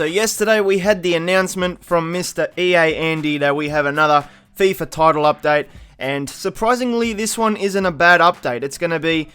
So yesterday we had the announcement from Mr. EA Andy that we have another FIFA title update, and surprisingly this one isn't a bad update. It's going to be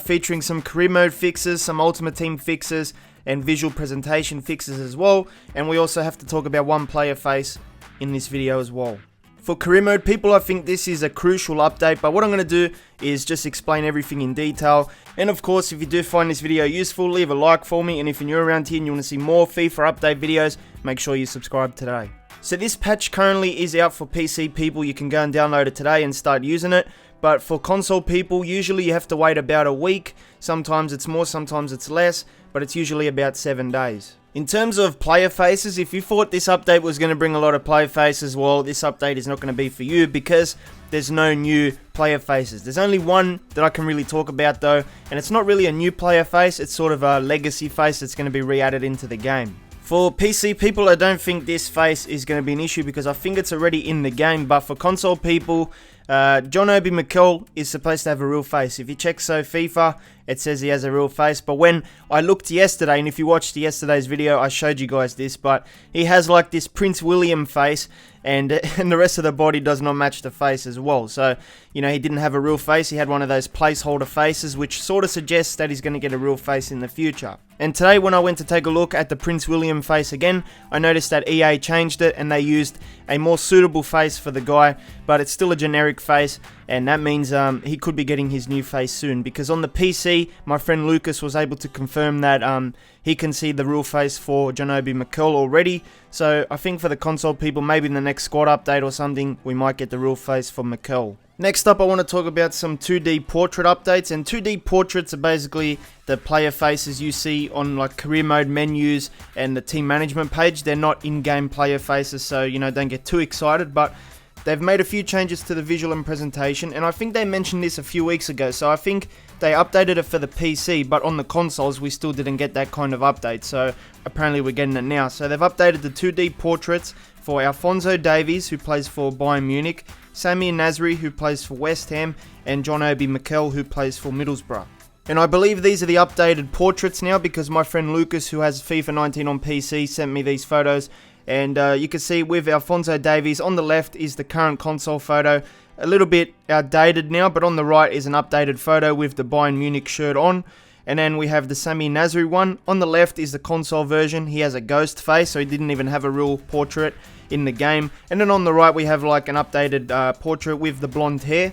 featuring some career mode fixes, some ultimate team fixes, and visual presentation fixes as well, and we also have to talk about one player face in this video as well. For career mode people, I think this is a crucial update, but what I'm going to do is just explain everything in detail. And of course, if you do find this video useful, leave a like for me, and if you're new around here and you want to see more FIFA update videos, make sure you subscribe today. So this patch currently is out for PC people. You can go and download it today and start using it. But for console people, usually you have to wait about a week. Sometimes it's more, sometimes it's less, but it's usually about 7 days. In terms of player faces, if you thought this update was going to bring a lot of player faces, well, this update is not going to be for you because there's no new player faces. There's only one that I can really talk about though, and it's not really a new player face, it's sort of a legacy face that's going to be re-added into the game. For PC people, I don't think this face is going to be an issue because I think it's already in the game, but for console people, Mikel is supposed to have a real face. If you check FIFA, it says he has a real face, but when I looked yesterday, and if you watched yesterday's video, I showed you guys this, but he has like this Prince William face, and the rest of the body does not match the face as well. So, you know, he didn't have a real face, he had one of those placeholder faces, which sort of suggests that he's going to get a real face in the future. And today when I went to take a look at the Prince William face again, I noticed that EA changed it and they used a more suitable face for the guy, but it's still a generic face, and that means he could be getting his new face soon, because on the PC, my friend Lucas was able to confirm that he can see the real face for Mikel already. So I think for the console people, maybe in the next squad update or something, we might get the real face for Mikel. Next up, I want to talk about some 2D portrait updates, and 2D portraits are basically the player faces you see on like career mode menus and the team management page. They're not in-game player faces, so you know, don't get too excited, but they've made a few changes to the visual and presentation, and I think they mentioned this a few weeks ago, so I think they updated it for the PC, but on the consoles we still didn't get that kind of update, so apparently we're getting it now. So they've updated the 2D portraits for Alphonso Davies, who plays for Bayern Munich, Samir Nasri, who plays for West Ham, and Mikel, who plays for Middlesbrough. And I believe these are the updated portraits now, because my friend Lucas, who has FIFA 19 on PC, sent me these photos. And you can see with Alphonso Davies on the left is the current console photo, a little bit outdated now, but on the right is an updated photo with the Bayern Munich shirt on. And then we have the Samir Nasri one. On the left is the console version. He has a ghost face, so he didn't even have a real portrait in the game. And then on the right we have like an updated portrait with the blonde hair.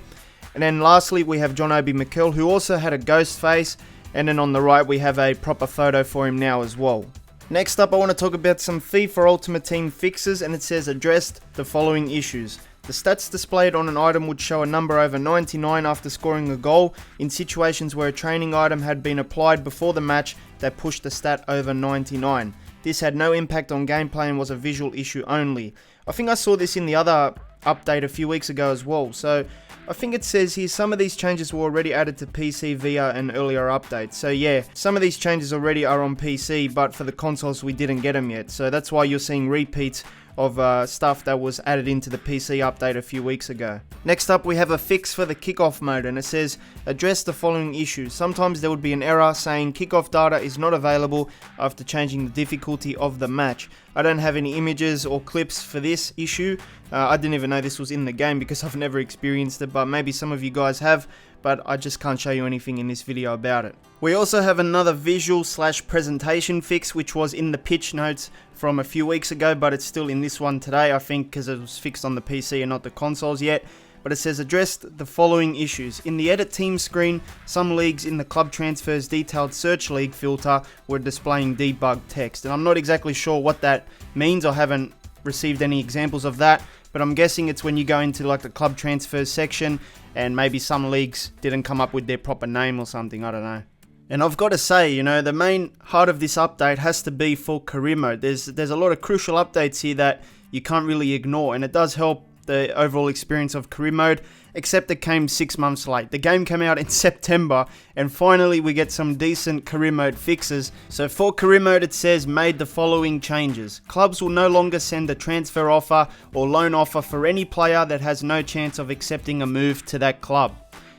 And then lastly we have Mikel, who also had a ghost face. And then on the right we have a proper photo for him now as well. Next up, I want to talk about some FIFA Ultimate Team fixes, and it says addressed the following issues. The stats displayed on an item would show a number over 99 after scoring a goal in situations where a training item had been applied before the match that pushed the stat over 99. This had no impact on gameplay and was a visual issue only. I think I saw this in the other update a few weeks ago as well, so I think it says here some of these changes were already added to PC via an earlier update. So yeah, some of these changes already are on PC, but for the consoles we didn't get them yet, so that's why you're seeing repeats of stuff that was added into the PC update a few weeks ago. Next up, we have a fix for the kickoff mode, and it says address the following issues. Sometimes there would be an error saying kickoff data is not available after changing the difficulty of the match. I don't have any images or clips for this issue. I didn't even know this was in the game because I've never experienced it, but maybe some of you guys have, but I just can't show you anything in this video about it. We also have another visual/presentation fix, which was in the pitch notes from a few weeks ago, but it's still in this one today, I think, because it was fixed on the PC and not the consoles yet. But it says addressed the following issues. In the edit team screen, some leagues in the club transfers detailed search league filter were displaying debug text, and I'm not exactly sure what that means. I haven't received any examples of that, but I'm guessing it's when you go into like the club transfers section and maybe some leagues didn't come up with their proper name or something, I don't know. And I've got to say, you know, the main heart of this update has to be for career mode. There's a lot of crucial updates here that you can't really ignore, and it does help the overall experience of career mode, except it came 6 months late. The game came out in September, and finally we get some decent career mode fixes. So for career mode, it says made the following changes. Clubs will no longer send a transfer offer or loan offer for any player that has no chance of accepting a move to that club.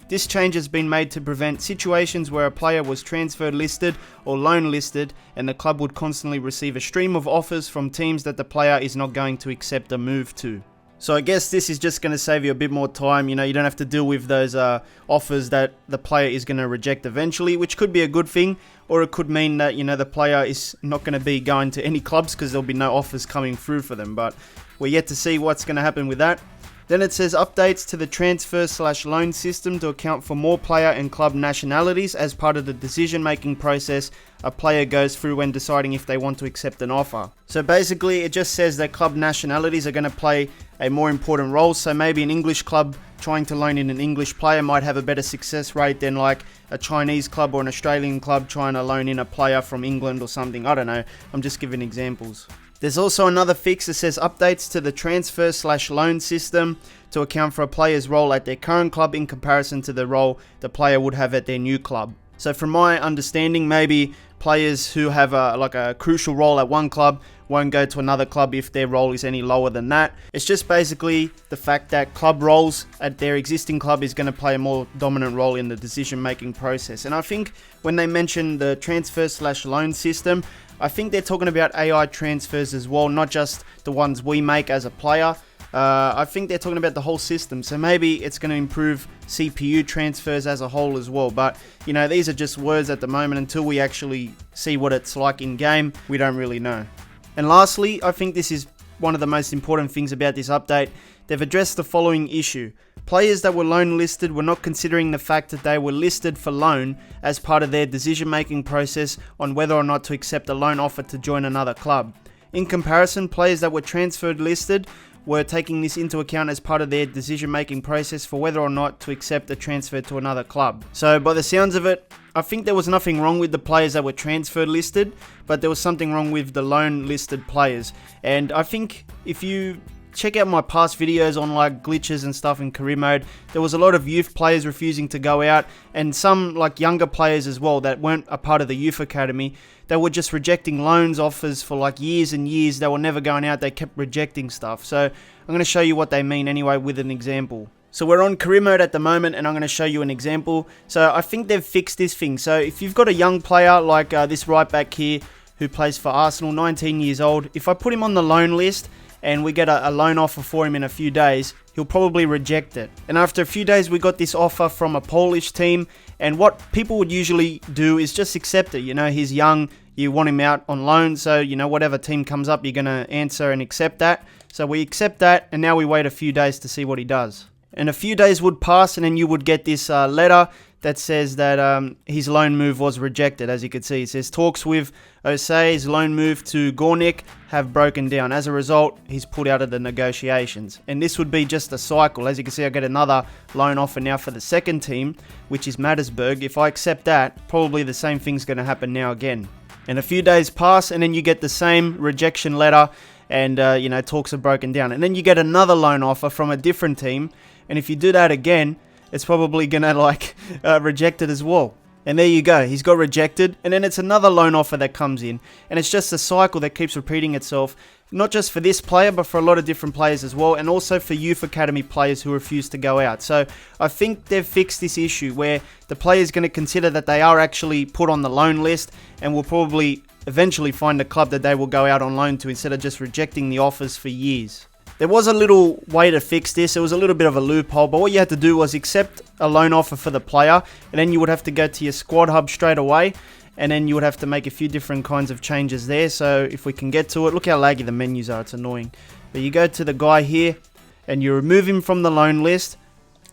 This change has been made to prevent situations where a player was transferred listed or loan listed and the club would constantly receive a stream of offers from teams that the player is not going to accept a move to. So I guess this is just going to save you a bit more time. You don't have to deal with those offers that the player is going to reject eventually, which could be a good thing, or it could mean that, the player is not going to be going to any clubs because there'll be no offers coming through for them. But we're yet to see what's going to happen with that. Then it says updates to the transfer/loan system to account for more player and club nationalities as part of the decision-making process a player goes through when deciding if they want to accept an offer. So basically, it just says that club nationalities are going to play a more important role. So maybe an English club trying to loan in an English player might have a better success rate than like a Chinese club or an Australian club trying to loan in a player from England or something. I don't know. I'm just giving examples. There's also another fix that says updates to the transfer/loan system to account for a player's role at their current club in comparison to the role the player would have at their new club. So from my understanding, maybe players who have a crucial role at one club won't go to another club if their role is any lower than that. It's just basically the fact that club roles at their existing club is going to play a more dominant role in the decision-making process. And I think when they mention the transfer/loan system, I think they're talking about AI transfers as well, not just the ones we make as a player. I think they're talking about the whole system, so maybe it's going to improve CPU transfers as a whole as well. But, these are just words at the moment. Until we actually see what it's like in game, we don't really know. And lastly, I think this is one of the most important things about this update. They've addressed the following issue. Players that were loan listed were not considering the fact that they were listed for loan as part of their decision-making process on whether or not to accept a loan offer to join another club. In comparison, players that were transferred listed were taking this into account as part of their decision-making process for whether or not to accept a transfer to another club. So by the sounds of it, I think there was nothing wrong with the players that were transferred listed, but there was something wrong with the loan listed players. And I think if you check out my past videos on like glitches and stuff in career mode, there was a lot of youth players refusing to go out, and some like younger players as well that weren't a part of the youth academy. They were just rejecting loans offers for like years and years. They were never going out. They kept rejecting stuff. So I'm going to show you what they mean anyway with an example. So we're on career mode at the moment, and I'm going to show you an example. So I think they've fixed this thing. So if you've got a young player like this right back here who plays for Arsenal, 19 years old, if I put him on the loan list and we get a loan offer for him in a few days, he'll probably reject it. And after a few days, we got this offer from a Polish team, and what people would usually do is just accept it. He's young, you want him out on loan, so whatever team comes up, you're going to answer and accept that. So we accept that, and now we wait a few days to see what he does. And a few days would pass, and then you would get this letter that says that his loan move was rejected. As you can see, it says talks with Osei's loan move to Gornik have broken down. As a result, he's pulled out of the negotiations. And this would be just a cycle. As you can see, I get another loan offer now for the second team, which is Mattersburg. If I accept that, probably the same thing's going to happen now again. And a few days pass, and then you get the same rejection letter, and talks are broken down. And then you get another loan offer from a different team, and if you do that again, it's probably gonna reject it as well. And there you go, he's got rejected, and then it's another loan offer that comes in, and it's just a cycle that keeps repeating itself, not just for this player, but for a lot of different players as well, and also for youth academy players who refuse to go out. So I think they've fixed this issue where the player is going to consider that they are actually put on the loan list, and will probably eventually find a club that they will go out on loan to instead of just rejecting the offers for years. There was a little way to fix this. It was a little bit of a loophole, but what you had to do was accept a loan offer for the player, and then you would have to go to your squad hub straight away, and then you would have to make a few different kinds of changes there. So if we can get to it, look how laggy the menus are, it's annoying. But you go to the guy here, and you remove him from the loan list,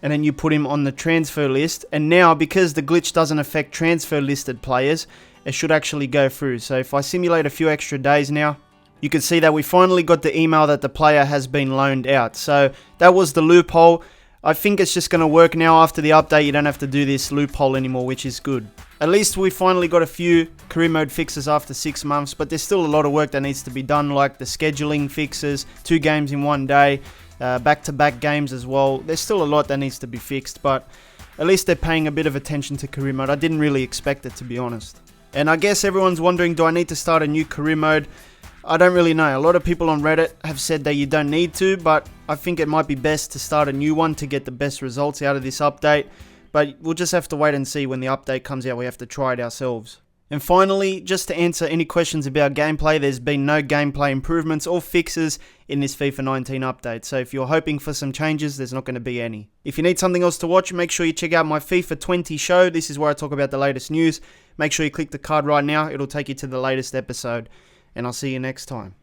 and then you put him on the transfer list, and now because the glitch doesn't affect transfer listed players, it should actually go through. So if I simulate a few extra days now, you can see that we finally got the email that the player has been loaned out. So that was the loophole. I think it's just going to work now after the update. You don't have to do this loophole anymore, which is good. At least we finally got a few career mode fixes after 6 months, but there's still a lot of work that needs to be done, like the scheduling fixes, 2 games in one day, back-to-back games as well. There's still a lot that needs to be fixed, but at least they're paying a bit of attention to career mode. I didn't really expect it, to be honest. And I guess everyone's wondering, do I need to start a new career mode? I don't really know. A lot of people on Reddit have said that you don't need to, but I think it might be best to start a new one to get the best results out of this update. but we'll just have to wait and see when the update comes out. We have to try it ourselves. And finally, just to answer any questions about gameplay, there's been no gameplay improvements or fixes in this FIFA 19 update. So if you're hoping for some changes, there's not going to be any. If you need something else to watch, make sure you check out my FIFA 20 show. This is where I talk about the latest news. Make sure you click the card right now. It'll take you to the latest episode. And I'll see you next time.